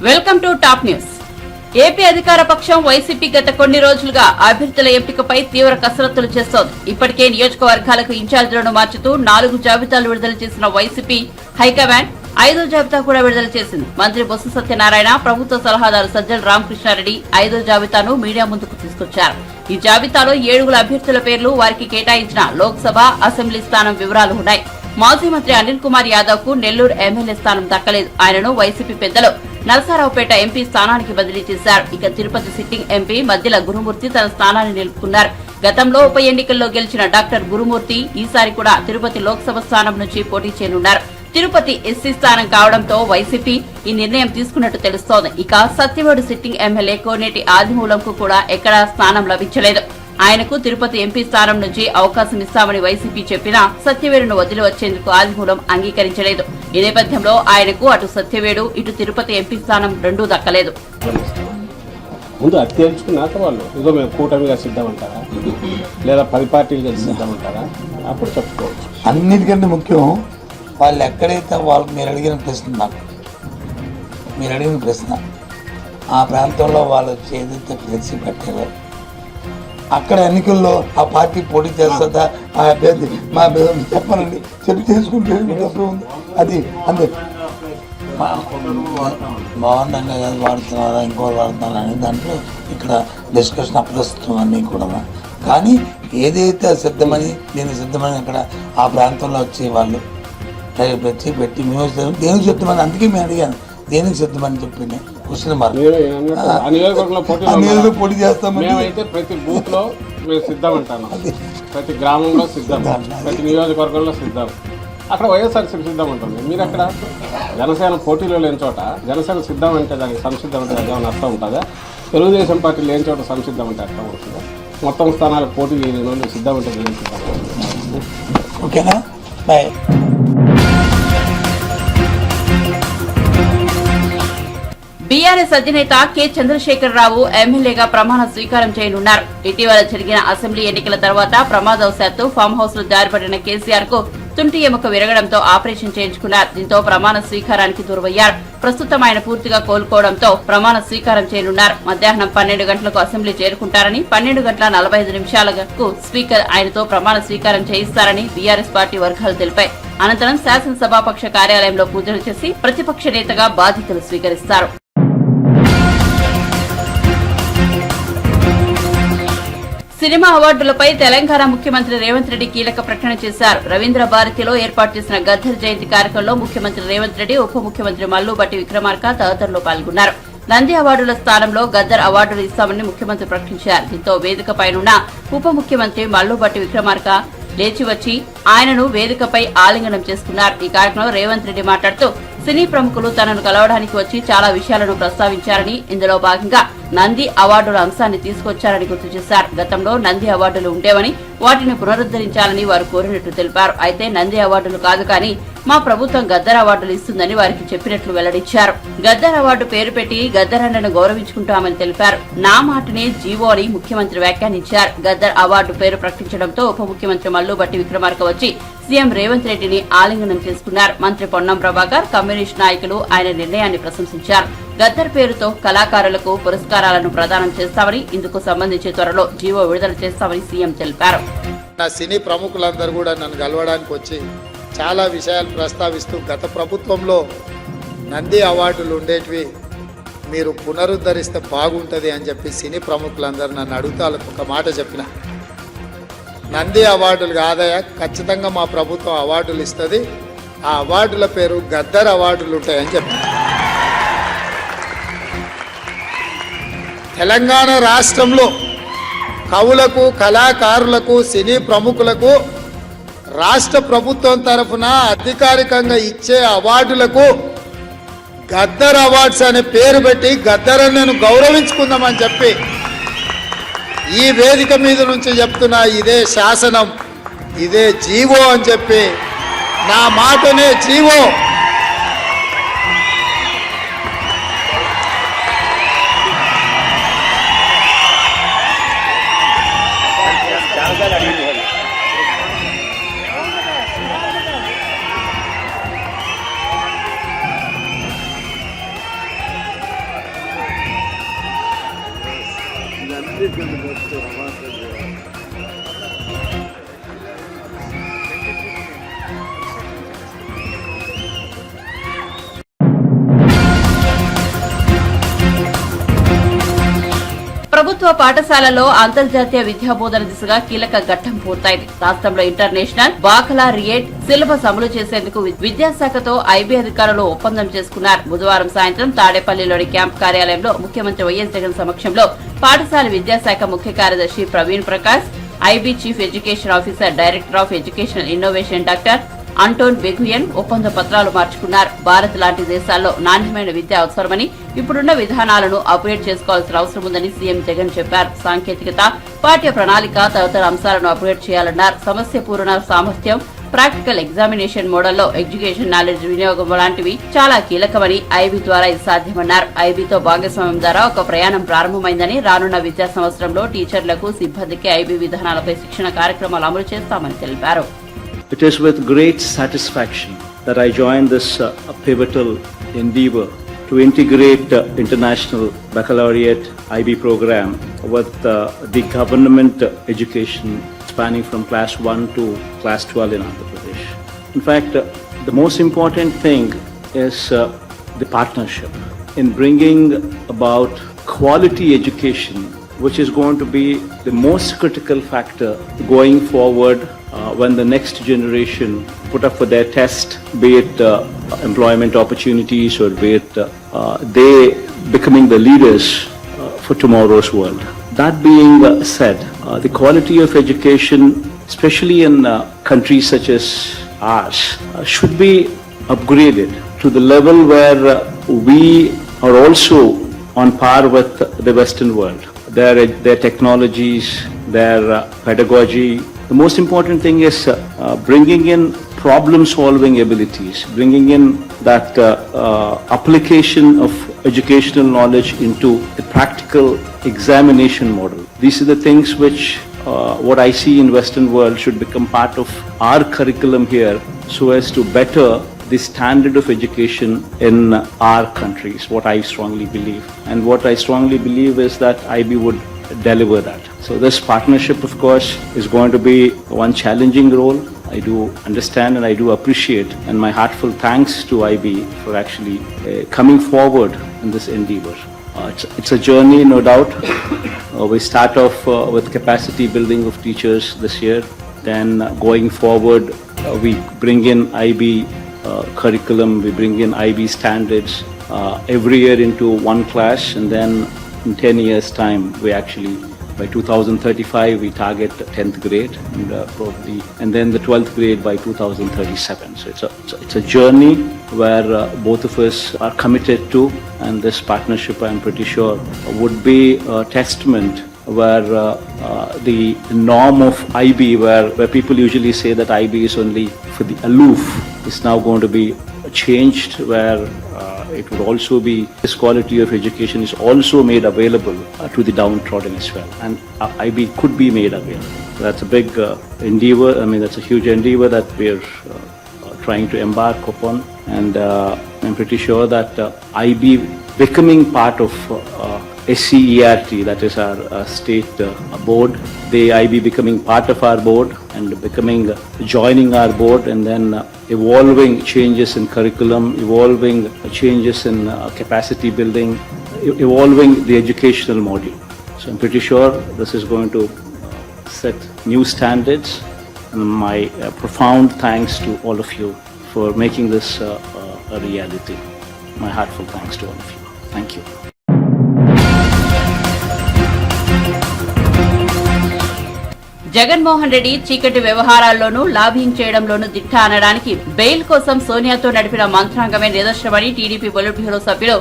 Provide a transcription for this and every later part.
Welcome to top news. AP అధికార పక్షం YCP గత కొన్ని రోజులుగా అభ్యర్థుల ఎంపికపై తీవ్ర కసరత్తులు చేస్తోంది. ఇప్పటికే నియోజకవర్గాలకు ఇన్ఛార్జీలను మార్చుతూ 4 జాబితాలు విడుదల చేసిన వైసీపీ హైకమాండ్ 5వ జాబితా కూడా విడుదల చేసింది. మంత్రి బొత్స సత్యనారాయణ, ప్రభుత్వ సలహాదారు సజ్జల రామకృష్ణారెడ్డి 5వ జాబితాను మీడియా ముందుకు తీసుకొచ్చారు. ఈ జాబితాలో 7 అభ్యర్థుల పేర్లు, వారికి కేటాయించిన లోక్సభ, అసెంబ్లీ స్థానం వివరాలు ఉన్నాయి. మాజీ మంత్రి అనిల్ కుమార్ యాదవ్ కు నెల్లూరు ఎమ్మెల్యే స్థానం దక్కలేదు. ఆయనను వైసీపీ పెద్దలు నరసరావుపేట ఎంపీ స్థానానికి బదిలీ చేశారు. ఇక తిరుపతి సిట్టింగ్ ఎంపీ మధ్యల గురుమూర్తి తన స్థానాన్ని నిలుపుకున్నారు. గతంలో ఉప ఎన్నికల్లో గెలిచిన డాక్టర్ గురుమూర్తి ఈసారి కూడా తిరుపతి లోక్సభ స్థానం నుంచి పోటీ చేయనున్నారు. తిరుపతి ఎస్సీ స్థానం కావడంతో వైసీపీ ఈ నిర్ణయం తీసుకున్నట్టు తెలుస్తోంది. ఇక సత్యవేడు సిట్టింగ్ ఎమ్మెల్యే కోనేటి ఆదిమూలంకు కూడా ఎక్కడా స్థానం లభించలేదు. ఆయనకు తిరుపతి ఎంపీ స్థానం నుంచి అవకాశం ఇస్తామని వైసీపీ చెప్పినా సత్యవేడును వదిలి వచ్చేందుకు ఆదిమూలం అంగీకరించలేదు. ఈ నేపథ్యంలో ఆయనకు అటు సత్యవేడు, ఇటు తిరుపతి ఎంపీ స్థానం రెండూ దక్కలేదు. ముందు అది తెలుసుకున్నాక వాళ్ళు ఇదో మేము కూటమిగా సిద్ధమంటారా లేదా 10 పార్టీలుగా సిద్ధమంటారా అప్పుడు చెప్పుకోవచ్చు. అన్నిటికంటే ముఖ్యం వాళ్ళు ఎక్కడైతే వాళ్ళు మీరు అడిగిన ప్రశ్న ఆ ప్రాంతంలో వాళ్ళు ఏదైతే ఫ్లెక్సీ పెట్టారో అక్కడ ఎన్నికల్లో ఆ పార్టీ పోటీ చేస్తుందా ఆ అభ్యర్థి మా అభ్యర్థి చెప్పనండి చెప్పి చేసుకుంటే ఉంది. అది అంతే బాగుందంగా కాదు వాడుతున్నారా ఇంకోటి వాడుతున్నారా అనే దాంట్లో ఇక్కడ డిస్కషన్ అప్రస్తుతం అన్నీ కూడా. కానీ ఏదైతే సిద్ధమని దీనికి సిద్ధమని అక్కడ ఆ ప్రాంతంలో వచ్చి వాళ్ళు పెట్టి మేము దేనికి సిద్ధమని అందుకే మేము అడిగాను దేనికి సిద్ధమని చెప్పింది క్వశ్చన్ మార్క్. పోటీ చేస్తాం మేమైతే ప్రతి బూత్ లో మేము సిద్ధం అంటాను, ప్రతి గ్రామంలో సిద్ధం, ప్రతి నియోజకవర్గంలో సిద్ధం. అక్కడ వైఎస్ఆర్సీపీ సిద్ధం ఉంటుంది. మీరు అక్కడ జనసేన పోటీలో లేని చోట జనసేన సిద్ధం అంటే దానికి సంసిద్ధం అంటే ఏమైనా అర్థం ఉంటుందా? తెలుగుదేశం పార్టీ లేని చోట సంసిద్ధం అంటే అర్థం అవుతుందా? మొత్తం స్థానాలకు పోటీ లేని వాళ్ళు సిద్ధం అంటే లేని సిద్ధం. ఓకేనా? బాయ్. బీఆర్ఎస్ అధినేత కె చంద్రశేఖరరావు ఎమ్మెల్యేగా ప్రమాణ స్వీకారం చేయనున్నారు. ఇటీవల జరిగిన అసెంబ్లీ ఎన్నికల తర్వాత ప్రమాదవశాత్తు ఫామ్ హౌస్ లో జారిపడిన కేసీఆర్ కు తుంటి ఎముక విరగడంతో ఆపరేషన్ చేయించుకున్నారు. దీంతో ప్రమాణ స్వీకారానికి దూరమయ్యారు. ప్రస్తుతం ఆయన పూర్తిగా కోలుకోవడంతో ప్రమాణ స్వీకారం చేయనున్నారు. మధ్యాహ్నం 12 గంటలకు అసెంబ్లీ చేరుకుంటారని, 12:45 స్పీకర్ ఆయనతో ప్రమాణ స్వీకారం చేయిస్తారని బీఆర్ఎస్ పార్టీ వర్గాలు తెలిపాయి. అనంతరం శాసనసభాపక్ష కార్యాలయంలో పూజలు చేసి ప్రతిపక్ష నేతగా బాధ్యతలు స్వీకరిస్తారు. సినిమా అవార్డులపై తెలంగాణ ముఖ్యమంత్రి రేవంత్ రెడ్డి కీలక ప్రకటన చేశారు. రవీంద్ర భారతిలో ఏర్పాటు చేసిన గద్దర్ జయంతి కార్యక్రమంలో ముఖ్యమంత్రి రేవంత్ రెడ్డి, ఉప ముఖ్యమంత్రి మల్లుబట్టి విక్రమార్క తదితరులు పాల్గొన్నారు. నంది అవార్డుల స్థానంలో గద్దర్ అవార్డులు ఇస్తామని ముఖ్యమంత్రి ప్రకటించారు. దీంతో వేదికపైనున్న ఉప ముఖ్యమంత్రి మల్లుబట్టి విక్రమార్క లేచి వచ్చి ఆయనను వేదికపై ఆలింగనం చేసుకున్నారు. ఈ కార్యక్రమంలో రేవంత్ రెడ్డి మాట్లాడుతూ సినీ ప్రముఖులు తనను కలవడానికి వచ్చి చాలా విషయాలను ప్రస్తావించారని, ఇందులో భాగంగా నంది అవార్డుల అంశాన్ని తీసుకొచ్చారని గుర్తు చేశారు. గతంలో నంది అవార్డులు ఉండేవని వాటిని పునరుద్దరించాలని వారు కోరినట్టు తెలిపారు. అయితే నంది అవార్డులు కాదు కానీ మా ప్రభుత్వం గద్దర్ అవార్డులు ఇస్తుందని వారికి చెప్పినట్లు వెల్లడించారు. గద్దర్ అవార్డు పేరు పెట్టి గద్దరన్నను గౌరవించుకుంటామని తెలిపారు. నా మాటనే జీవో అని ముఖ్యమంత్రి వ్యాఖ్యానించారు. గద్దర్ అవార్డు పేరు ప్రకటించడంతో ఉప ముఖ్యమంత్రి మల్లుబట్టి విక్రమార్క వచ్చి సీఎం రేవంత్ రెడ్డిని ఆలింగనం చేసుకున్నారు. మంత్రి పొన్నం ప్రభాకర్, కమ్యూనిస్టు నాయకులు ఆయన నిర్ణయాన్ని ప్రశంసించారు. గద్దర్ పేరుతో కళాకారులకు పురస్కారాలను ప్రదానం చేస్తామని, ఇందుకు సంబంధించి త్వరలో జీవో విడుదల చేస్తామని సీఎం తెలిపారు. నా సినీ ప్రముఖులందరూ కూడా నన్ను కలవడానికి వచ్చి చాలా విషయాలు ప్రస్తావిస్తూ గత ప్రభుత్వంలో నంది అవార్డులు ఉండేటివి మీరు పునరుద్ధరిస్తే బాగుంటుంది అని చెప్పి సినీ ప్రముఖులందరూ నన్ను అడుగుతా ఒక మాట చెప్పిన. నంది అవార్డులు కాదయా, ఖచ్చితంగా మా ప్రభుత్వం అవార్డులు ఇస్తుంది, ఆ అవార్డుల పేరు గద్దర్ అవార్డులు ఉంటాయని చెప్పి. తెలంగాణ రాష్ట్రంలో కవులకు, కళాకారులకు, సినీ ప్రముఖులకు రాష్ట్ర ప్రభుత్వం తరఫున అధికారికంగా ఇచ్చే అవార్డులకు గద్దర్ అవార్డ్స్ అనే పేరు పెట్టి గద్దరన్నను గౌరవించుకుందామని చెప్పి ఈ వేదిక మీద నుంచి చెప్తున్నా. ఇదే శాసనం, ఇదే జీవో అని చెప్పి, నా మాటనే జీవో. ప్రభుత్వ పాఠశాలలో అంతర్జాతీయ విద్యాబోధన దిశగా కీలక ఘట్టం పూర్తయింది. రాష్ట్రంలో ఇంటర్నేషనల్ బాకలారియట్ సిలబస్ అమలు చేసేందుకు విద్యాశాఖతో ఐబీ అధికారులు ఒప్పందం చేసుకున్నారు. బుధవారం సాయంత్రం తాడేపల్లిలోని క్యాంప్ కార్యాలయంలో ముఖ్యమంత్రి వైఎస్ జగన్ సమక్షంలో పాఠశాల విద్యాశాఖ ముఖ్య కార్యదర్శి Praveen Prakash, IB chief education officer, director of educational innovation doctor Anton Beguin ఒప్పంద పత్రాలు మార్చుకున్నారు. భారత్ లాంటి దేశాల్లో నాణ్యమైన విద్య అవసరమని, ఇప్పుడున్న విధానాలను అప్గ్రేడ్ చేసుకోవాల్సిన అవసరం ఉందని సీఎం జగన్ చెప్పారు. సాంకేతికత, పాఠ్య ప్రణాళిక తదితర అంశాలను అప్గ్రేడ్ చేయాలన్నారు. సమస్య పూరణ సామర్థ్యం, ప్రాక్టికల్ ఎగ్జామినేషన్ మోడల్లో ఎడ్యుకేషన్ నాలెడ్జ్ వినియోగం లాంటివి చాలా కీలకమని, ఐబీ ద్వారా ఇది సాధ్యమన్నారు. ఐబీతో భాగస్వామ్యం ద్వారా ఒక ప్రయాణం ప్రారంభమైందని, రానున్న విద్యా సంవత్సరంలో టీచర్లకు, సిబ్బందికి ఐబీ విధానాలపై శిక్షణ కార్యక్రమాలు అమలు చేస్తామని తెలిపారు. It is with great satisfaction that I join this pivotal endeavor to integrate International Baccalaureate IB program with the government education spanning from class 1 to class 12 in Andhra Pradesh. In fact, the most important thing is the partnership in bringing about quality education, which is going to be the most critical factor going forward when the next generation put up for their test, be it employment opportunities or be it they becoming the leaders for tomorrow's world. That being said, the quality of education, especially in countries such as ours, should be upgraded to the level where we are also on par with the Western world. Their technologies, their pedagogy. The most important thing is bringing in problem-solving abilities, bringing in that application of educational knowledge into the practical examination model. These are the things which what I see in Western world should become part of our curriculum here, so as to better the standard of education in our countries, what I strongly believe. And what I strongly believe is that IB would deliver that. So this partnership, of course, is going to be one challenging role. I do understand and I do appreciate, and my heartfelt thanks to IB for actually coming forward in this endeavor. It's a journey, no doubt. We start off with capacity building of teachers this year. Then going forward, we bring in IB curriculum, we bring in IB standards every year into one class, and then in 10 years' time, we actually, by 2035, we target 10th grade and probably, and then the 12th grade by 2037. So it's a journey where both of us are committed to, and this partnership, I'm pretty sure, would be a testament where the norm of IB, where people usually say that IB is only for the aloof, is now going to be changed, where it would also be, this quality of education is also made available to the downtrodden as well, and IB could be made available. That's a big endeavor. I mean, that's a huge endeavor that we're trying to embark upon, and I'm pretty sure that IB becoming part of SCERT, that is our state board, the IB becoming part of our board and joining our board, and then evolving changes in curriculum, evolving changes in capacity building, evolving the educational module. So I'm pretty sure this is going to set new standards, and my profound thanks to all of you for making this a reality. My heartfelt thanks to all of you. Thank you. Jaganmohan Reddy చీకటి వ్యవహారాల్లోనూ lobbying చేయడంలోనూ దిట్ట అనడానికి bail కోసం సోనియాతో నడిపిన మంత్రాంగమే నిదర్శనమని TDP polit bureau సభ్యులు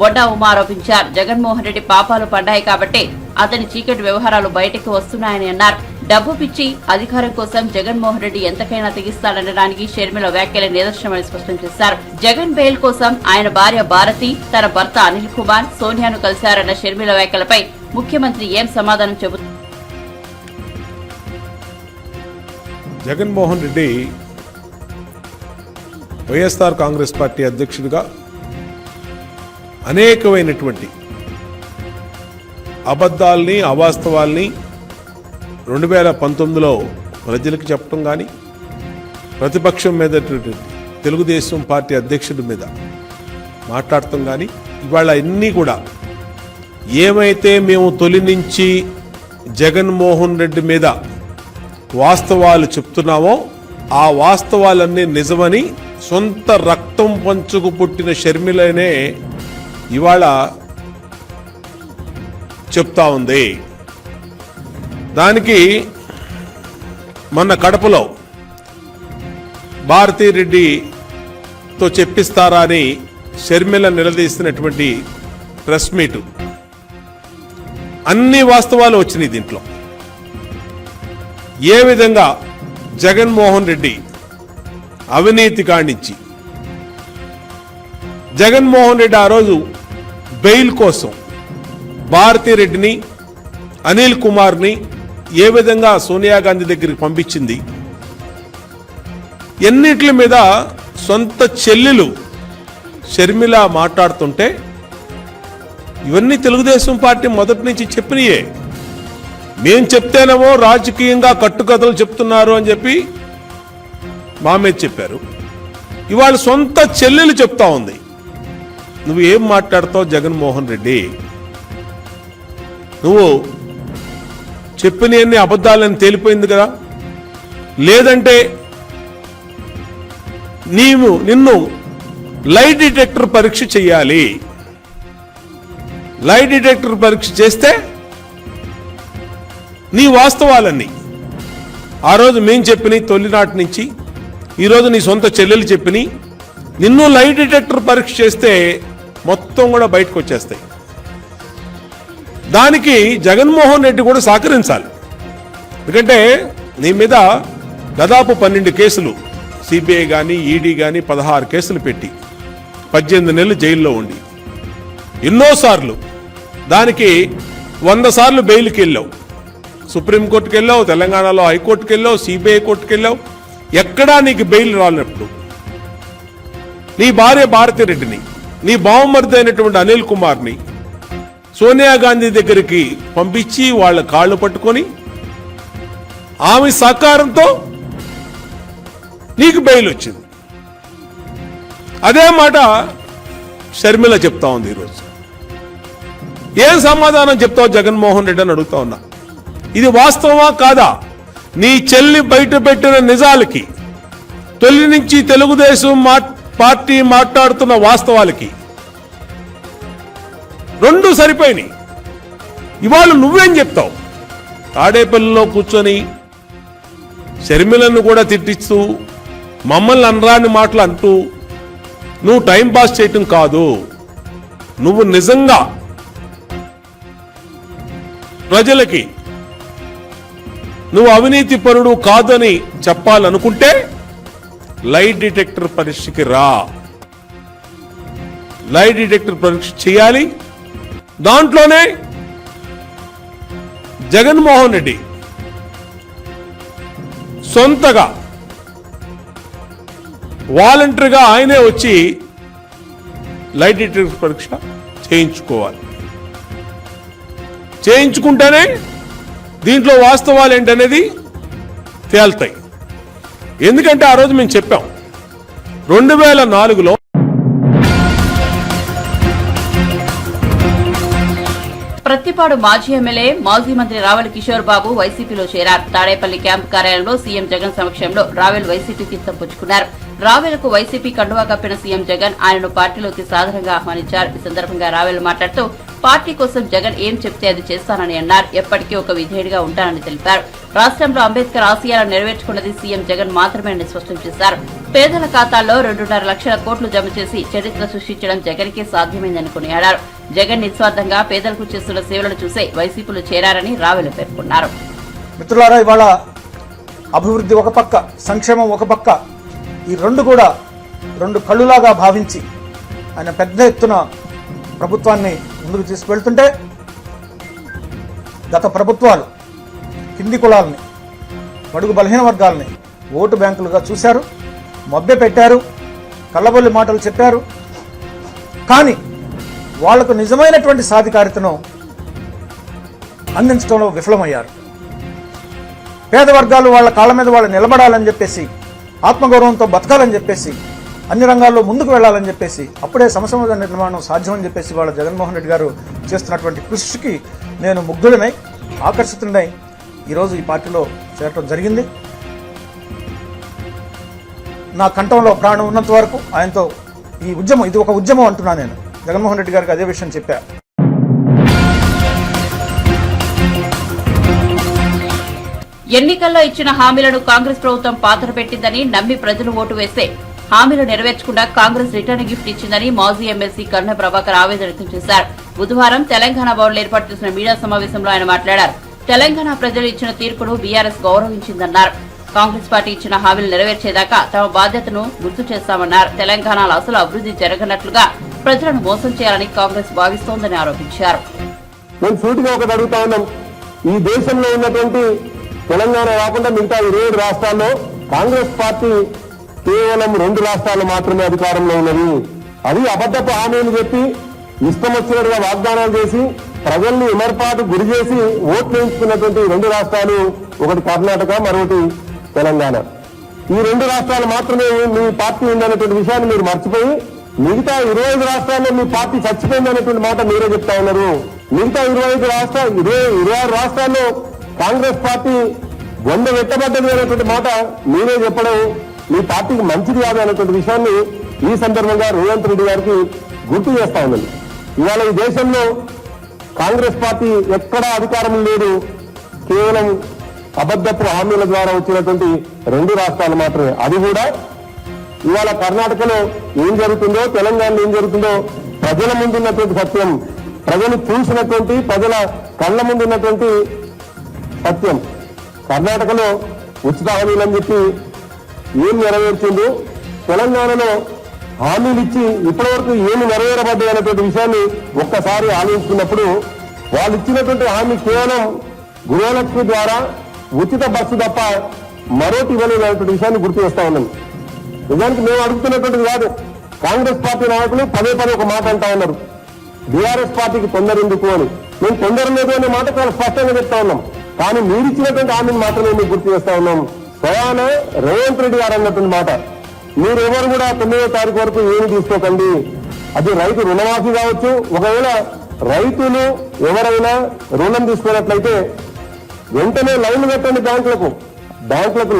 బొడ్డా ఉమా ఆరోపించారు. జగన్మోహన్ రెడ్డి పాపాలు పడ్డాయి కాబట్టే అతని చీకటి వ్యవహారాలు బయటకు వస్తున్నాయని అన్నారు. డబ్బు పిచ్చి, అధికారం కోసం జగన్మోహన్ రెడ్డి ఎంతకైనా తెగిస్తాడనడానికి షర్మిల వ్యాఖ్యలే నిదర్శనమని స్పష్టం చేశారు. జగన్ బెయిల్ కోసం ఆయన భార్య భారతి, తన భర్త అనిల్ కుమార్ సోనియాను కలిశారన్న షర్మిల వ్యాఖ్యలపై ముఖ్యమంత్రి ఏం సమాధానం చెబుతారు? జగన్మోహన్ రెడ్డి వైఎస్ఆర్ కాంగ్రెస్ పార్టీ అధ్యక్షుడిగా అనేకమైనటువంటి అబద్ధాల్ని, అవాస్తవాల్ని 2019లో ప్రజలకు చెప్పడం కానీ, ప్రతిపక్షం మీద తెలుగుదేశం పార్టీ అధ్యక్షుడి మీద మాట్లాడటం కానీ, ఇవాళ అన్నీ కూడా ఏమైతే మేము తొలి నుంచి జగన్మోహన్ రెడ్డి మీద వాస్తవాలు చెప్తున్నామో ఆ వాస్తవాలన్నీ నిజమని సొంత రక్తం పంచుకు పుట్టిన షర్మిలనే ఇవాళ చెప్తా ఉంది. దానికి మొన్న కడపలో భారతీరెడ్డితో చెప్పిస్తారా అని షర్మిల నిలదీసినటువంటి ప్రెస్ మీటు అన్ని వాస్తవాలు వచ్చినాయి. దీంట్లో ఏ విధంగా జగన్మోహన్ రెడ్డి అవినీతి కాణించి జగన్మోహన్ రెడ్డి ఆ రోజు బెయిల్ కోసం భారతీరెడ్డిని అనిల్ కుమార్ని ఏ విధంగా సోనియా గాంధీ దగ్గరికి పంపించింది, ఎన్నిటి మీద సొంత చెల్లెలు షర్మిల మాట్లాడుతుంటే ఇవన్నీ తెలుగుదేశం పార్టీ మొదటి నుంచి చెప్పినయే. మేం చెప్తేనేమో రాజకీయంగా కట్టుకథలు చెప్తున్నారు అని చెప్పి మా మీద చెప్పారు. ఇవాళ సొంత చెల్లెలు చెప్తా ఉంది. నువ్వు ఏం మాట్లాడతావు జగన్మోహన్ రెడ్డి? నువ్వు చెప్పినవన్నీ అబద్ధాలని తేలిపోయింది కదా. లేదంటే నిన్ను లై డిటెక్టర్ పరీక్ష చేయాలి. లై డిటెక్టర్ పరీక్ష చేస్తే నీ వాస్తవాలన్నీ ఆ రోజు మేం చెప్పినాయి తొలినాటి నుంచి ఈరోజు నీ సొంత చెల్లెలు చెప్పినాయి. నిన్ను లై డిటెక్టర్ పరీక్ష చేస్తే మొత్తం కూడా బయటకు వచ్చేస్తాయి. దానికి జగన్మోహన్ రెడ్డి కూడా సహకరించాలి. ఎందుకంటే నీ మీద దాదాపు 12 కేసులు సిబిఐ కానీ ఈడీ కానీ 16 కేసులు పెట్టి 18 నెలలు జైల్లో ఉండి ఎన్నోసార్లు దానికి 100 సార్లు బెయిల్కి వెళ్ళావు. సుప్రీంకోర్టుకి వెళ్ళావు, తెలంగాణలో హైకోర్టుకి వెళ్ళావు, సిబిఐ కోర్టుకి వెళ్ళావు. ఎక్కడా నీకు బెయిల్ రానప్పుడు నీ భార్య భారతిరెడ్డిని, నీ బావమరిది అయినటువంటి అనిల్ కుమార్ని సోనియా గాంధీ దగ్గరికి పంపించి వాళ్ళ కాళ్ళు పట్టుకొని ఆమె సహకారంతో నీకు బెయిల్ వచ్చింది. అదే మాట షర్మిల చెప్తా ఉంది ఈరోజు. ఏం సమాధానం చెప్తావు జగన్మోహన్ రెడ్డి అని అడుగుతా ఉన్నా. ఇది వాస్తవమా కాదా? నీ చెల్లి బయట పెట్టిన నిజాలకి, తొలి నుంచి తెలుగుదేశం పార్టీ మాట్లాడుతున్న వాస్తవాలకి రెండు సరిపోయినాయి. ఇవాళ నువ్వేం చెప్తావు? తాడేపల్లిలో కూర్చొని షర్మిలను కూడా తిట్టిస్తూ మమ్మల్ని అనరాని మాటలు అంటూ నువ్వు టైం పాస్ చేయటం కాదు. నువ్వు నిజంగా ప్రజలకి నువ్వు అవినీతి పరుడు కాదని చెప్పాలనుకుంటే లై డిటెక్టర్ పరీక్షకి రా. లై డిటెక్టర్ పరీక్ష చేయాలి. దాంట్లోనే జగన్మోహన్ రెడ్డి సొంతగా వాలంటరీగా ఆయనే వచ్చి లై డిటెక్టర్ పరీక్ష చేయించుకోవాలి. చేయించుకుంటేనే దీంట్లో వాస్తవాలు ఏంటనేది తేల్తాయి. ఎందుకంటే ఆ రోజు మేము చెప్పాం 2004లో ప్రత్తిపాడు మాజీ ఎమ్మెల్యే మాజీ మంత్రి రావెల కిషోర్ బాబు వైసీపీలో చేరారు. తాడేపల్లి క్యాంపు కార్యాలయంలో సీఎం జగన్ సమక్షంలో రావెల్ వైసీపీ తీర్థం పుచ్చుకున్నారు. రావెలకు వైసీపీ కండువా కప్పిన సీఎం జగన్ ఆయనను పార్టీలోకి సాదరంగా ఆహ్వానించారు. ఈ సందర్భంగా రావెల్ మాట్లాడుతూ పార్టీ కోసం జగన్ ఏం చెప్తే అది చేస్తానని అన్నారు. ఎప్పటికీ ఒక విధేయుడిగా ఉంటానని తెలిపారు. రాష్ట్రంలో అంబేద్కర్ ఆశయాలను నెరవేర్చుకున్నది సీఎం జగన్ మాత్రమేనని స్పష్టం చేశారు. పేదల ఖాతాల్లో 2.5 లక్షల కోట్లు జమ చేసి చరిత్ర సృష్టించడం జగన్కే సాధ్యమైందని కొనియాడారు. జగన్ నిస్వార్థంగా పేదలకు చేస్తున్న సేవలను చూసే వైసీపీలో చేరారని రావెల పేర్కొన్నారు. మిత్రులారా, ఇవాళ అభివృద్ధి ఒక పక్క, సంక్షేమం ఒక పక్క, ఈ రెండు కూడా రెండు కళ్ళులాగా భావించి ఆయన పెద్ద ఎత్తున ప్రభుత్వాన్ని ముందుకు తీసుకువెళ్తుంటే గత ప్రభుత్వాలు కింది కులాలని, బడుగు బలహీన వర్గాలని ఓటు బ్యాంకులుగా చూశారు, మభ్య పెట్టారు, కళ్ళబొల్లి మాటలు చెప్పారు. కానీ వాళ్లకు నిజమైనటువంటి సాధికారితను అందించడంలో విఫలమయ్యారు. పేద వర్గాలు వాళ్ళ కాళ్ళ మీద వాళ్ళు నిలబడాలని చెప్పేసి, ఆత్మగౌరవంతో బతకాలని చెప్పేసి అన్ని రంగాల్లో ముందుకు వెళ్ళాలని చెప్పేసి అప్పుడే సమసమాజ నిర్మాణం సాధ్యమని చెప్పేసి వాళ్ళ జగన్మోహన్ రెడ్డి గారు చేస్తున్నటువంటి కృషికి నేను ముగ్ధుడినై ఆకర్షితుడినై ఈరోజు ఈ పార్టీలో చేరటం జరిగింది. నా కంఠంలో ప్రాణం ఉన్నంత వరకు ఆయనతో ఈ ఉద్యమం, ఇది ఒక ఉద్యమం అంటున్నా. నేను జగన్మోహన్ రెడ్డి గారికి అదే విషయం చెప్పా. ఎన్నికల్లో ఇచ్చిన హామీలను కాంగ్రెస్ ప్రభుత్వం పాతర పెట్టిందని నమ్మి ప్రజలు ఓటు వేస్తే హామీలు నెరవేర్చకుండా కాంగ్రెస్ రిటర్న్ గిఫ్ట్ ఇచ్చిందని మాజీ ఎమ్మెల్సీ కర్ణ ప్రభాకర్ ఆవేదన వ్యక్తం చేశారు. బుధవారం తెలంగాణ భవన్లో ఏర్పాటు చేసిన మీడియా సమావేశంలో ఆయన మాట్లాడారు. తెలంగాణ ప్రజలు ఇచ్చిన తీర్పును బీఆర్ఎస్ గౌరవించిందన్నారు. కాంగ్రెస్ పార్టీ ఇచ్చిన హామీలు నెరవేర్చేదాకా తమ బాధ్యతను గుర్తు చేస్తామన్నారు. తెలంగాణలో అసలు అభివృద్ధి జరగనట్లుగా ప్రజలను మోసం చేయాలని కాంగ్రెస్ భావిస్తోందని ఆరోపించారు. నేను సూటిగా ఒకటి అడుగుతా ఉన్నాం. ఈ దేశంలో ఉన్నటువంటి తెలంగాణ కాకుండా మిగతా 27 రాష్ట్రాల్లో కాంగ్రెస్ పార్టీ కేవలం 2 రాష్ట్రాలు మాత్రమే అధికారంలో ఉన్నది. అది అబద్ధపు హామీలు చెప్పి ఇష్టం వచ్చినట్టుగా వాగ్దానాలు చేసి ప్రజల్ని విమర్పాటు గురి చేసి ఓట్లు వేయించుకున్నటువంటి 2 రాష్ట్రాలు, ఒకటి కర్ణాటక, మరొకటి తెలంగాణ. ఈ 2 రాష్ట్రాలు మాత్రమే మీ పార్టీ ఉందనేటువంటి విషయాన్ని మీరు మర్చిపోయి మిగతా 25 రాష్ట్రాల్లో మీ పార్టీ చచ్చిపోయిందనేటువంటి మాట మీరే చెప్తా ఉన్నారు. మిగతా 26 రాష్ట్రాల్లో కాంగ్రెస్ పార్టీ బొంద పెట్టబడ్డది అనేటువంటి మాట మీరే చెప్పడం మీ పార్టీకి మంచిది కాదు అనేటువంటి విషయాన్ని ఈ సందర్భంగా రేవంత్ రెడ్డి గారికి గుర్తు చేస్తా ఉన్నది. ఇవాళ ఈ దేశంలో కాంగ్రెస్ పార్టీ ఎక్కడా అధికారం లేదు. కేవలం అబద్ధపు హామీల ద్వారా వచ్చినటువంటి 2 రాష్ట్రాలు మాత్రమే. అది కూడా ఇవాళ కర్ణాటకలో ఏం జరుగుతుందో, తెలంగాణలో ఏం జరుగుతుందో ప్రజల ముందున్నటువంటి సత్యం, ప్రజలు చూసినటువంటి, ప్రజల కళ్ళ ముందున్నటువంటి సత్యం. కర్ణాటకలో ఉచిత హామీలని చెప్పి ఏం నెరవేర్చిందో, తెలంగాణలో హామీలు ఇచ్చి ఇప్పటివరకు ఏమి నెరవేరబడ్డాయి అనేటువంటి విషయాన్ని ఒక్కసారి ఆలోచించుకున్నప్పుడు వాళ్ళు ఇచ్చినటువంటి హామీ కేవలం గృహలక్ష్మి ద్వారా ఉచిత బస్సు తప్ప మరోటి ఇవ్వలేదనేటువంటి విషయాన్ని గుర్తు చేస్తా ఉన్నాం. నిజానికి మేము అడుగుతున్నటువంటిది కాదు. కాంగ్రెస్ పార్టీ నాయకులు పదే ఒక మాట అంటా ఉన్నారు, బీఆర్ఎస్ పార్టీకి తొందర ఎందుకు అని. మేము తొందర లేదు అనే మాట చాలా స్పష్టంగా చెప్తా ఉన్నాం. కానీ మీరు ఇచ్చినటువంటి హామీని మాత్రమే మేము గుర్తు చేస్తా ఉన్నాం. స్వయాన రేవంత్ రెడ్డి గారు అన్నటువంటి మాట, మీరు ఎవరు కూడా 9వ తారీఖు వరకు ఏమి తీసుకోకండి. అది రైతు రుణమాఫీ కావచ్చు. ఒకవేళ రైతులు ఎవరైనా రుణం తీసుకున్నట్లయితే వెంటనే లైన్లు కట్టండి, బ్యాంకులకు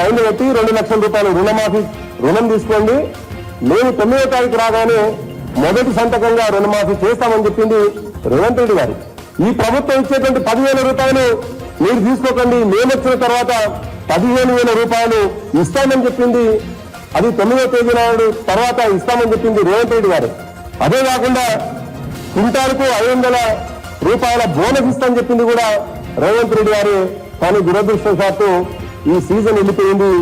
లైన్లు కట్టి 2 లక్షల రూపాయలు రుణం తీసుకోండి. మేము 9వ తారీఖు రాగానే మొదటి సంతకంగా రుణమాఫీ చేస్తామని చెప్పింది రేవంత్ రెడ్డి గారు. ఈ ప్రభుత్వం ఇచ్చేటువంటి 10,000 రూపాయలు మీరు తీసుకోకండి, మేము వచ్చిన తర్వాత 15,000 రూపాయలు ఇస్తామని చెప్పింది, అది 9వ తేదీ నాడు తర్వాత ఇస్తామని చెప్పింది రేవంత్ రెడ్డి గారు. అదే కాకుండా క్వింటాల్కు 500 రూపాయల బోనస్ ఇస్తామని చెప్పింది కూడా రేవంత్ రెడ్డి గారు. కానీ దురదృష్టవశాత్తు ఈ సీజన్ వెళ్ళిపోయింది.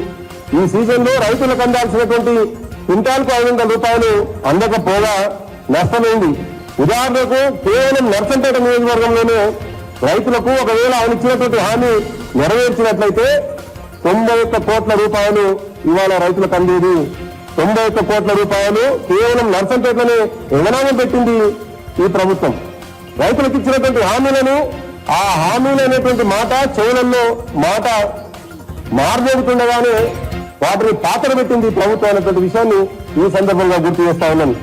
ఈ సీజన్ లో రైతులకు అందాల్సినటువంటి క్వింటాల్కు 500 రూపాయలు అందకపోగా నష్టమైంది. ఉదాహరణకు కేవలం నర్సంపేట నియోజకవర్గంలోనే రైతులకు ఒకవేళ ఆయన ఇచ్చినటువంటి హామీ నెరవేర్చినట్లయితే 91 కోట్ల రూపాయలు ఇవాళ రైతులకు అందేది. 91 కోట్ల రూపాయలు కేవలం నర్సంపేటలోనే ఎగనామం పెట్టింది ఈ ప్రభుత్వం. రైతులకు ఇచ్చినటువంటి హామీలను, ఆ హామీలు అనేటువంటి మాట చెవులలో మాట మార్మోగుతుండగానే వాటిని పాత్ర పెట్టింది ప్రభుత్వం అనేటువంటి విషయాన్ని ఈ సందర్భంగా గుర్తు చేస్తా ఉన్నాను.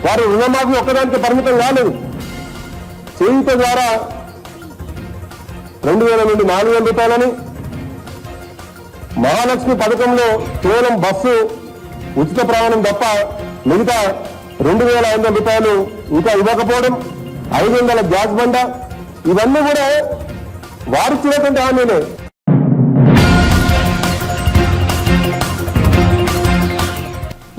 వారు రుణమాఫీ ఒక్కదానికి పరిమితం కాలేదు. చేయూత ద్వారా 2,000 నుండి 4,000 రూపాయలని, మహాలక్ష్మి పథకంలో కేవలం బస్సు ఉచిత ప్రయాణం తప్ప మిగతా 2,500 రూపాయలు ఇంకా ఇవ్వకపోవడం, 500 గ్యాస్ బండ, ఇవన్నీ కూడా వారిచ్చినటువంటి హామీలే.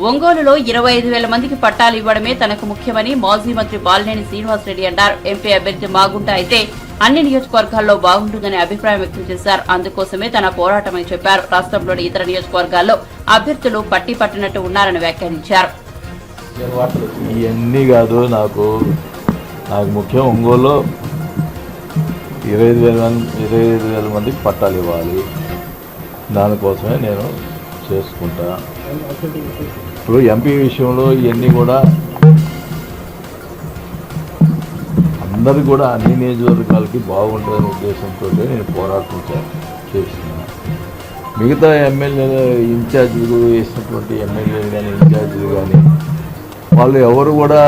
ఒంగోలులో 25,000 మందికి పట్టాలు ఇవ్వడమే తనకు ముఖ్యమని మాజీ మంత్రి బాలినేని శ్రీనివాసరెడ్డి అన్నారు. ఎంపీ అభ్యర్థి మాగుంట అయితే అన్ని నియోజకవర్గాల్లో బాగుంటుందని అభిప్రాయం వ్యక్తం చేశారు. అందుకోసమే తన పోరాటమని చెప్పారు. రాష్ట్రంలోని ఇతర నియోజకవర్గాల్లో అభ్యర్థులు పట్టినట్టు ఉన్నారని వ్యాఖ్యానించారు. ఇవన్నీ కాదు, నాకు ముఖ్యం ఒంగోలులో 25,000 మందికి పట్టాలు ఇవ్వాలి. దానికోసమే నేను చేసుకుంటా. ఇప్పుడు ఎంపీ విషయంలో ఇవన్నీ కూడా అందరు కూడా అన్ని నియోజకవర్గాలకి బాగుంటుందనే ఉద్దేశంతో నేను పోరాటం చేస్తున్నాను. మిగతా ఎమ్మెల్యేలు ఇన్ఛార్జీలు వేసినటువంటి ఎమ్మెల్యేలు కానీ ఇన్ఛార్జీలు కానీ వాళ్ళు ఎవరు కూడా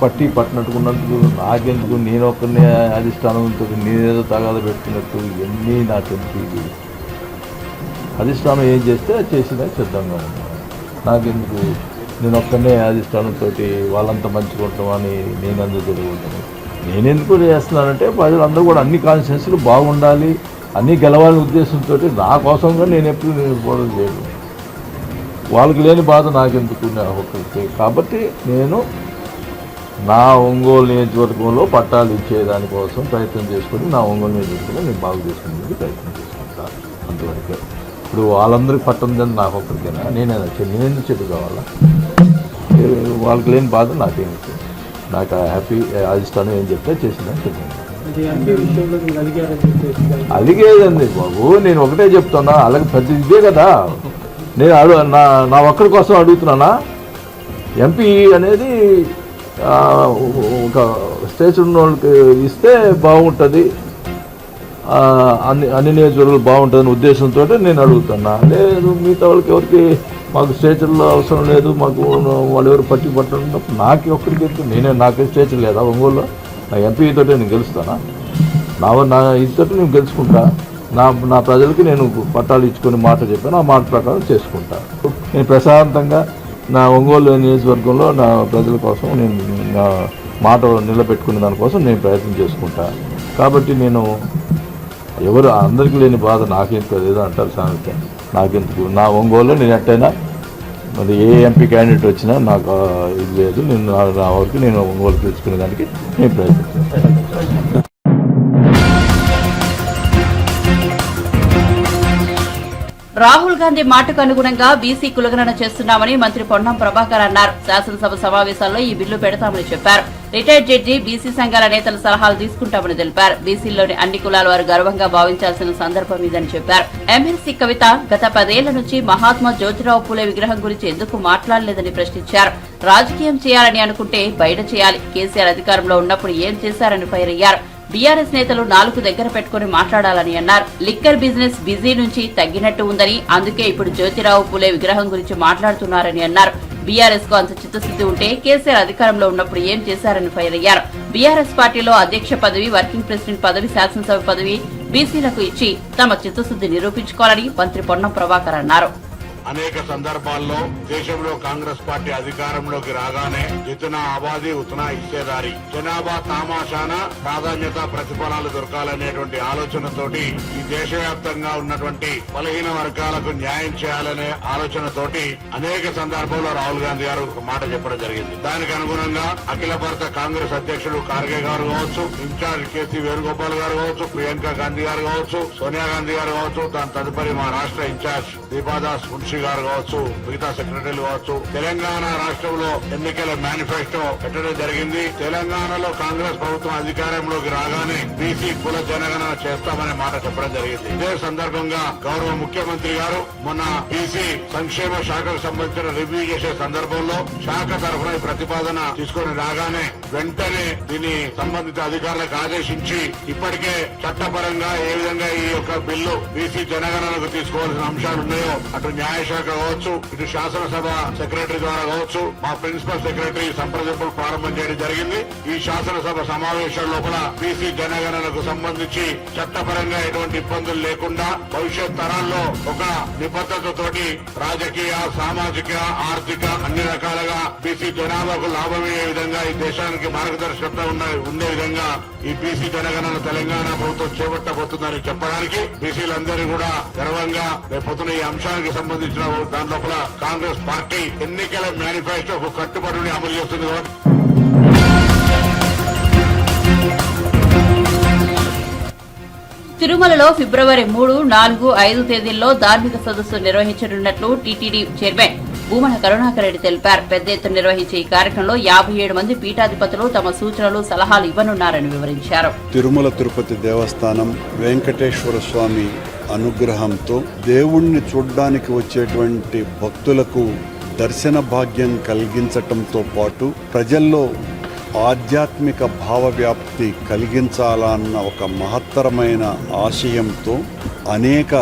పట్టినట్టుకున్నట్టు నాకెందుకు నేను ఒక్కరిని అధిష్టానంతో నేనేదో తగాద పెట్టుకున్నట్టు ఇవన్నీ నాకెందుకు. అధిష్టానం ఏం చేస్తే అది చేసినా సిద్ధంగా ఉన్నాను. నాకెందుకు నేను ఒక్కనే అధిష్టానంతో వాళ్ళంతా మంచిగా ఉంటామని నేను అందుకు జరుగుతాను. నేనెందుకు చేస్తున్నానంటే ప్రజలందరూ కూడా అన్ని కాన్స్టిట్యున్సీలు బాగుండాలి, అన్నీ గెలవాలనే ఉద్దేశంతో నా కోసంగా నేను ఎప్పుడు పోవడం లేదు. వాళ్ళకి లేని బాధ నాకెందుకు ఒక్కరికి. కాబట్టి నేను నా ఒంగోలు నియోజకవర్గంలో పట్టాలు ఇచ్చేదానికోసం ప్రయత్నం చేసుకొని నా ఒంగోలు నియోజకవర్గంలో నేను బాగు చేసుకునేందుకు ప్రయత్నం చేసుకుంటాను. అంతవరకే. ఇప్పుడు వాళ్ళందరికీ పట్టుందని నాకు ఒక్కరికైనా నేనెందుకు చెట్టు కావాలా? వాళ్ళకి లేని బాధ నాకేం. నాకు హ్యాపీ అధిష్టానం ఏం చెప్తే చేసిందని చెప్పాను. అలిగేదండి బాబు, నేను ఒకటే చెప్తున్నా. అలాగే పెద్ద ఇదే కదా, నేను నా ఒక్కడి కోసం అడుగుతున్నానా? ఎంపీ అనేది ఒక స్టేజ్ ఉన్న వాళ్ళకి ఇస్తే బాగుంటుంది, అన్ని నియోజకవర్గాలు బాగుంటుందని ఉద్దేశంతో నేను అడుగుతున్నా. లేదు మిగతా వాళ్ళకి ఎవరికి మాకు స్టేచర్లో అవసరం లేదు, మాకు వాళ్ళు ఎవరు పట్టడం నాకు ఒక్కడికి వెళ్తే నాకే స్టేచర్ లేదా ఒంగోలులో? నా ఎంపీతో నేను గెలుస్తానా? నా ఇదితో నేను గెలుచుకుంటా. నా ప్రజలకి నేను పట్టాలు ఇచ్చుకొని మాట చెప్పాను, ఆ మాట ప్రకారం చేసుకుంటా. నేను ప్రశాంతంగా నా ఒంగోలు నియోజకవర్గంలో నా ప్రజల కోసం నేను నా మాట నిలబెట్టుకునే దానికోసం నేను ప్రయత్నం చేసుకుంటా. కాబట్టి నేను ఎవరు అందరికీ లేని బాధ నాకెందుకు ఏదో అంటారు సామెత, నాకెందుకు. నా ఒంగోలులో నేను ఎట్టయినా మరి ఏ ఎంపీ క్యాండిడేట్ వచ్చినా నాకు ఇది లేదు. నేను నా వరకు నేను ఒంగోలు తెచ్చుకునే దానికి నేను ప్రయత్నం చేస్తాను. రాహుల్ గాంధీ మాటకు అనుగుణంగా బీసీ కులగణన చేస్తున్నామని మంత్రి పొన్నం ప్రభాకర్ అన్నారు. శాసనసభ సమావేశాల్లో ఈ బిల్లు పెడతామని చెప్పారు. రిటైర్డ్ జడ్జి బీసీ సంఘాల నేతల సలహాలు తీసుకుంటామని తెలిపారు. బీసీల్లోని అన్ని కులాల వారు గర్వంగా భావించాల్సిన సందర్భం ఇదని చెప్పారు. ఎమ్మెల్సీ కవిత గత 10 ఏళ్ల నుంచి మహాత్మా జ్యోతిరావు పూలే విగ్రహం గురించి ఎందుకు మాట్లాడలేదని ప్రశ్నించారు. రాజకీయం చేయాలని అనుకుంటే బయట చేయాలి. కేసీఆర్ అధికారంలో ఉన్నప్పుడు ఏం చేశారని ఫైర్ అయ్యారు. బీఆర్ఎస్ నేతలు 4 దగ్గర పెట్టుకుని మాట్లాడాలని అన్నారు. లిక్కర్ బిజినెస్ బిజీ నుంచి తగ్గినట్టు ఉందని, అందుకే ఇప్పుడు జ్యోతిరావు పూలే విగ్రహం గురించి మాట్లాడుతున్నారని అన్నారు. బీఆర్ఎస్ కు అంత చిత్తశుద్ది ఉంటే కేసీఆర్ అధికారంలో ఉన్నప్పుడు ఏం చేశారని ఫైర్ అయ్యారు. బీఆర్ఎస్ పార్టీలో అధ్యక్ష పదవి, వర్కింగ్ ప్రెసిడెంట్ పదవి, శాసనసభ పదవి బీసీలకు ఇచ్చి తమ చిత్తశుద్ది నిరూపించుకోవాలని మంత్రి పొన్నం ప్రభాకర్ అన్నారు. అనేక సందర్భాల్లో దేశంలో కాంగ్రెస్ పార్టీ అధికారంలోకి రాగానే జితనా ఆబాదీ ఉతనా ఇచ్చేదారి, జనాభా తామాషాన ప్రాధాన్యత ప్రతిఫలాలు దొరకాలనేటువంటి ఆలోచనతోటి ఈ దేశవ్యాప్తంగా ఉన్నటువంటి బలహీన వర్గాలకు న్యాయం చేయాలనే ఆలోచనతోటి అనేక సందర్భాల్లో రాహుల్ గాంధీ గారు ఒక మాట చెప్పడం జరిగింది. దానికి అనుగుణంగా అఖిల భారత కాంగ్రెస్ అధ్యక్షుడు ఖార్గే గారు కావచ్చు, ఇన్ఛార్జ్ కేసీ వేణుగోపాల్ గారు కావచ్చు, ప్రియాంక గాంధీ గారు కావచ్చు, సోనియా గాంధీ గారు కావచ్చు, దాని తదుపరి మా రాష్ట్ర ఇన్ఛార్జ్ దీపాదాస్ మున్షి గారు కావచ్చు, మిగతా సెక్రటరీలు కావచ్చు, తెలంగాణ రాష్ట్రంలో ఎన్నికల మేనిఫెస్టో పెట్టడం జరిగింది. తెలంగాణలో కాంగ్రెస్ ప్రభుత్వం అధికారంలోకి రాగానే బీసీ కుల జనగణన చేస్తామనే మాట చెప్పడం జరిగింది. ఇదే సందర్భంగా గౌరవ ముఖ్యమంత్రి గారు మొన్న బీసీ సంక్షేమ శాఖకు సంబంధించిన రివ్యూ చేసే సందర్భంలో శాఖ తరఫున ప్రతిపాదన తీసుకొని రాగానే వెంటనే దీన్ని సంబంధిత అధికారులకు ఆదేశించి ఇప్పటికే చట్టపరంగా ఏ విధంగా ఈ యొక్క బిల్లు బీసీ జనగణనకు తీసుకోవాల్సిన అంశాలు ఉన్నాయో అటు న్యాయశాఖ కావచ్చు, ఇటు శాసనసభ సెక్రటరీ ద్వారా కావచ్చు, మా ప్రిన్సిపల్ సెక్రటరీ సంప్రదింపులు ప్రారంభం చేయడం జరిగింది. ఈ శాసనసభ సమావేశం లోపల బీసీ జనగణనకు సంబంధించి చట్టపరంగా ఎటువంటి ఇబ్బందులు లేకుండా భవిష్యత్ తరాల్లో ఒక నిబద్ధతతోటి రాజకీయ, సామాజిక, ఆర్థిక అన్ని రకాలుగా బీసీ జనాభాకు లాభమయ్యే విధంగా ఈ దేశానికి మార్గదర్శకత్వం ఉండే విధంగా ఈ బీసీ జనగణన తెలంగాణ ప్రభుత్వం చేపట్టబోతుందని చెప్పడానికి బీసీలందరూ కూడా గర్వంగా రేపొద్దున ఈ అంశానికి సంబంధించిన దాని లోపల కాంగ్రెస్ పార్టీ ఎన్నికల మేనిఫెస్టోకు కట్టుబడి అమలు చేస్తుంది. తిరుమలలో ఫిబ్రవరి 3, 4, 5 తేదీల్లో ధార్మిక సదస్సు నిర్వహించనున్నట్లు టీటీడీ చైర్మన్ భూమన కరుణాకర్ రెడ్డి తెలిపారు. పెద్ద ఎత్తున నిర్వహించే ఈ కార్యక్రమంలో 57 మంది పీఠాధిపతులు తమ సూచనలు, సలహాలు ఇవ్వనున్నారని వివరించారు. తిరుమల తిరుపతి దేవస్థానం వెంకటేశ్వర స్వామి అనుగ్రహంతో దేవుణ్ణి చూడ్డానికి వచ్చేటువంటి భక్తులకు దర్శన భాగ్యం కలిగించటంతో పాటు ప్రజల్లో ఆధ్యాత్మిక భావవ్యాప్తి కలిగించాలన్న ఒక మహత్తరమైన ఆశయంతో అనేక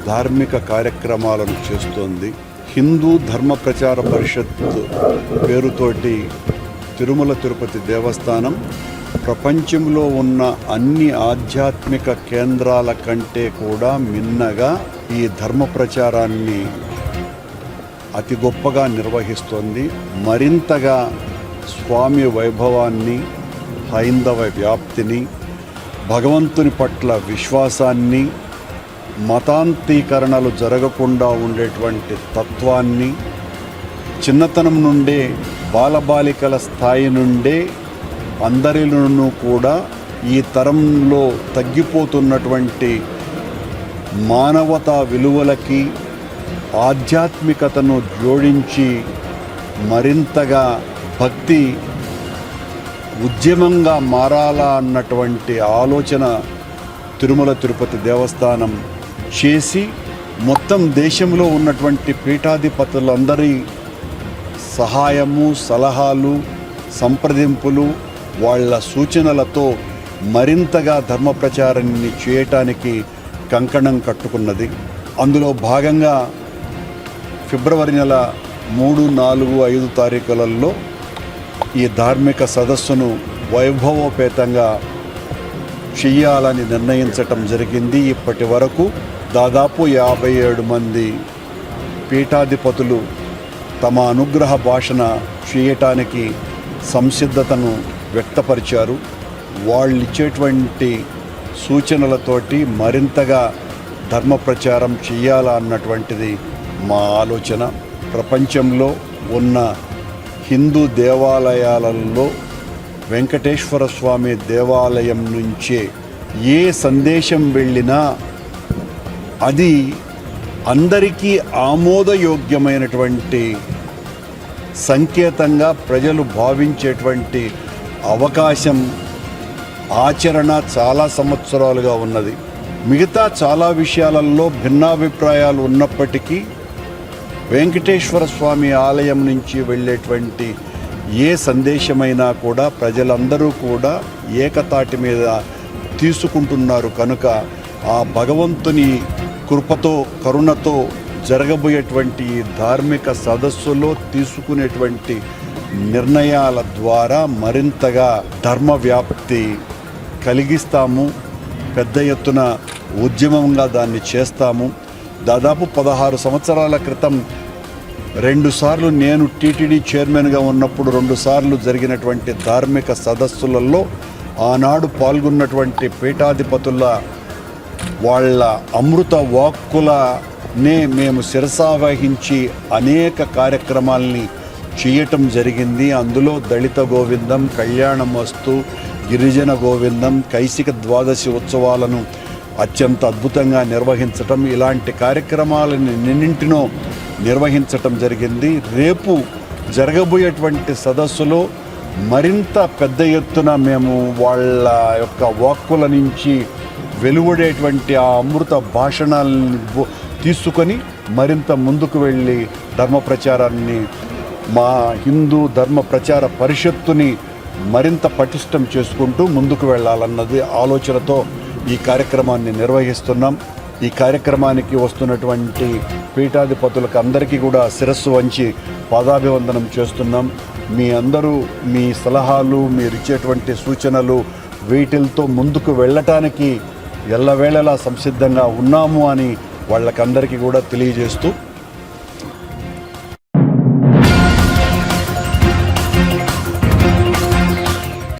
ధార్మిక కార్యక్రమాలను చేస్తోంది. హిందూ ధర్మ ప్రచార పరిషత్ పేరుతోటి తిరుమల తిరుపతి దేవస్థానం ప్రపంచంలో ఉన్న అన్ని ఆధ్యాత్మిక కేంద్రాల కంటే కూడా మిన్నగా ఈ ధర్మ ప్రచారాన్ని అతి గొప్పగా నిర్వహిస్తోంది. మరింతగా స్వామి వైభవాన్ని, హైందవ వ్యాప్తిని, భగవంతుని పట్ల విశ్వాసాన్ని, మతాంతీకరణలు జరగకుండా ఉండేటువంటి తత్వాన్ని, చిన్నతనం నుండే బాలబాలికల స్థాయి నుండే అందరిలోనూ కూడా ఈ తరంలో తగ్గిపోతున్నటువంటి మానవతా విలువలకి ఆధ్యాత్మికతను జోడించి మరింతగా భక్తి ఉద్యమంగా మారాలా అన్నటువంటి ఆలోచన తిరుమల తిరుపతి దేవస్థానం చేసి మొత్తం దేశంలో ఉన్నటువంటి పీఠాధిపతులందరి సహాయము, సలహాలు, సంప్రదింపులు, వాళ్ళ సూచనలతో మరింతగా ధర్మ ప్రచారాన్ని చేయటానికి కంకణం కట్టుకున్నది. అందులో భాగంగా ఫిబ్రవరి నెల 3, 4, 5 తారీఖులలో ఈ ధార్మిక సదస్సును వైభవోపేతంగా చెయ్యాలని నిర్ణయించటం జరిగింది. ఇప్పటి వరకు దాదాపు 57 మంది పీఠాధిపతులు తమ అనుగ్రహ భాషణ చేయటానికి సంసిద్ధతను వ్యక్తపరిచారు. వాళ్ళు ఇచ్చేటువంటి సూచనలతోటి మరింతగా ధర్మ ప్రచారం చెయ్యాలా అన్నటువంటిది మా ఆలోచన. ప్రపంచంలో ఉన్న హిందూ దేవాలయాలలో వెంకటేశ్వర స్వామి దేవాలయం నుంచే ఏ సందేశం వెళ్ళినా అది అందరికీ ఆమోదయోగ్యమైనటువంటి సంకేతంగా ప్రజలు భావించేటువంటి అవకాశం, ఆచరణ చాలా సంవత్సరాలుగా ఉన్నది. మిగతా చాలా విషయాలలో భిన్నాభిప్రాయాలు ఉన్నప్పటికీ వెంకటేశ్వర స్వామి ఆలయం నుంచి వెళ్ళేటువంటి ఏ సందేశమైనా కూడా ప్రజలందరూ కూడా ఏకతాటి మీద తీసుకుంటున్నారు. కనుక ఆ భగవంతుని కృపతో, కరుణతో జరగబోయేటువంటి ధార్మిక సదస్సులో తీసుకునేటువంటి నిర్ణయాల ద్వారా మరింతగా ధర్మ వ్యాప్తి కలిగిస్తాము. పెద్ద ఎత్తున ఉద్యమంగా దాన్ని చేస్తాము. దాదాపు 16 సంవత్సరాల క్రితం 2 సార్లు నేను టీటీడీ చైర్మన్గా ఉన్నప్పుడు 2 సార్లు జరిగినటువంటి ధార్మిక సదస్సులలో ఆనాడు పాల్గొన్నటువంటి పీఠాధిపతుల వాళ్ళ అమృత వాక్కులనే మేము శిరసావహించి అనేక కార్యక్రమాల్ని చేయటం జరిగింది. అందులో దళిత గోవిందం, కళ్యాణమస్తు, గిరిజన గోవిందం, కైసిక ద్వాదశి ఉత్సవాలను అత్యంత అద్భుతంగా నిర్వహించటం, ఇలాంటి కార్యక్రమాలను ఎన్నింటినో నిర్వహించటం జరిగింది. రేపు జరగబోయేటువంటి సదస్సులో మరింత పెద్ద ఎత్తున మేము వాళ్ళ యొక్క వాక్కుల నుంచి వెలువడేటువంటి ఆ అమృత భాషణాలను తీసుకొని మరింత ముందుకు వెళ్ళి ధర్మ ప్రచారాన్ని, మా హిందూ ధర్మ ప్రచార పరిషత్తుని మరింత పటిష్టం చేసుకుంటూ ముందుకు వెళ్ళాలన్నది ఆలోచనతో ఈ కార్యక్రమాన్ని నిర్వహిస్తున్నాం. ఈ కార్యక్రమానికి వస్తున్నటువంటి పీఠాధిపతులకు అందరికీ కూడా శిరస్సు వంచి పాదాభివందనం చేస్తున్నాం. మీ అందరూ మీ సలహాలు, మీరు ఇచ్చేటువంటి సూచనలు, వీటితో ముందుకు వెళ్ళటానికి ఎల్లవేళలా సంసిద్ధంగా ఉన్నాము అని వాళ్ళకందరికీ కూడా తెలియజేస్తూ